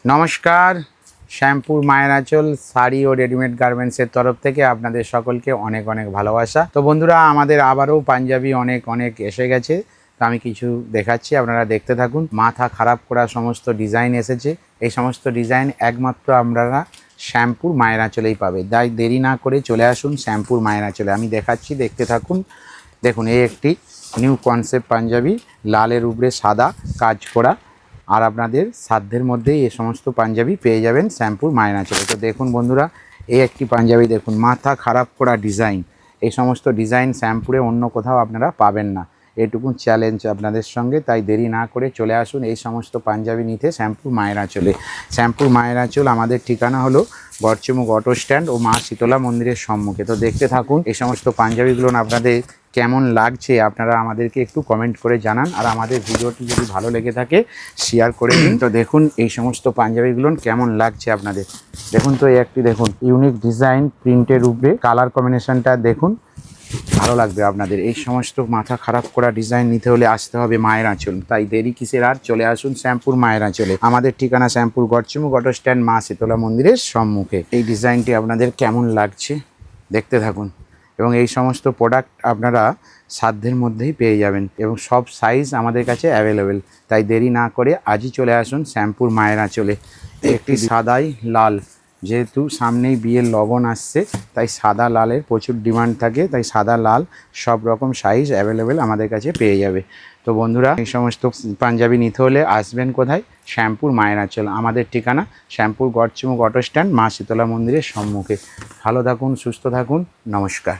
নমস্কার, শ্যামপুর মায়ের আঁচল শাড়ি ও রেডিমেড গার্মেন্টসের তরফ থেকে আপনাদের সকলকে অনেক অনেক ভালোবাসা। তো বন্ধুরা, আমাদের আবারও পাঞ্জাবি অনেক এসে গেছে। তো আমি কিছু দেখাচ্ছি, আপনারা দেখতে থাকুন। মাথা খারাপ করা সমস্ত ডিজাইন এসেছে। এই সমস্ত ডিজাইন একমাত্র আপনারা শ্যামপুর মায়ের আঁচলেই পাবে। তাই দেরি না করে চলে আসুন শ্যামপুর মায়ের আঁচলে। আমি দেখাচ্ছি, দেখতে থাকুন। দেখুন, এই একটি নিউ কনসেপ্ট পাঞ্জাবি, লালের উপরে সাদা কাজ করা। আর আপনাদের সাধ্যের মধ্যেই এই সমস্ত পাঞ্জাবি পেয়ে যাবেন শ্যামপুর মায়ের আঁচলে। তো দেখুন বন্ধুরা, এই একটি পাঞ্জাবি দেখুন, মাথা খারাপ করা ডিজাইন। এই সমস্ত ডিজাইন শ্যামপুরে অন্য কোথাও আপনারা পাবেন না। এটুকুন চ্যালেঞ্জ আপনাদের সঙ্গে। তাই দেরি না করে চলে আসুন এই সমস্ত পাঞ্জাবি নিতে শ্যামপুর মায়ের আঁচলে। শ্যামপুর মায়ের আঁচল আমাদের ঠিকানা হলো গড়চুমুক অটো স্ট্যান্ড ও মা শীতলা মন্দিরের সম্মুখে। তো দেখতে থাকুন এই সমস্ত পাঞ্জাবিগুলো আপনাদের কেমন লাগছে আপনারা আমাদেরকে একটু কমেন্ট করে জানান। আর আমাদের ভিডিওটি যদি ভালো লেগে থাকে শেয়ার করে দিন। তো দেখুন এই সমস্ত পাঞ্জাবিগুলো কেমন লাগছে আপনাদের। দেখুন তো, এই একটি দেখুন ইউনিক ডিজাইন প্রিন্টের উপরে কালার কম্বিনেশনটা দেখুন, ভালো লাগবে আপনাদের। এই সমস্ত মাথা খারাপ করা ডিজাইন নিতে হলে আসতে হবে মায়ের আঁচল। তাই দেরি কিসের, আর চলে আসুন শ্যামপুর মায়ের আঁচলে। আমাদের ঠিকানা শ্যামপুর গড়চুমুক অটো স্ট্যান্ড মা শীতলা মন্দিরের সম্মুখে। এই ডিজাইনটি আপনাদের কেমন লাগছে দেখতে থাকুন। এবং এই সমস্ত প্রোডাক্ট আপনারা সাধ্যের মধ্যেই পেয়ে যাবেন এবং সব সাইজ আমাদের কাছে অ্যাভেলেবেল। তাই দেরি না করে আজই চলে আসুন শ্যামপুর মায়ের আঁচলে। একটি সাদাই লাল, যেহেতু সামনেই বিয়ের লগন আসছে তাই সাদা লালের প্রচুর ডিমান্ড থাকে। তাই সাদা লাল সব রকম সাইজ অ্যাভেলেবেল আমাদের কাছে পেয়ে যাবে। তো বন্ধুরা, এই সমস্ত পাঞ্জাবি নিতে হলে আসবেন কোথায়? শ্যামপুর মায়ের আঁচল। আমাদের ঠিকানা শ্যামপুর গড়চুমুক অটো স্ট্যান্ড মা শীতলা মন্দিরের সম্মুখে। ভালো থাকুন, সুস্থ থাকুন, নমস্কার।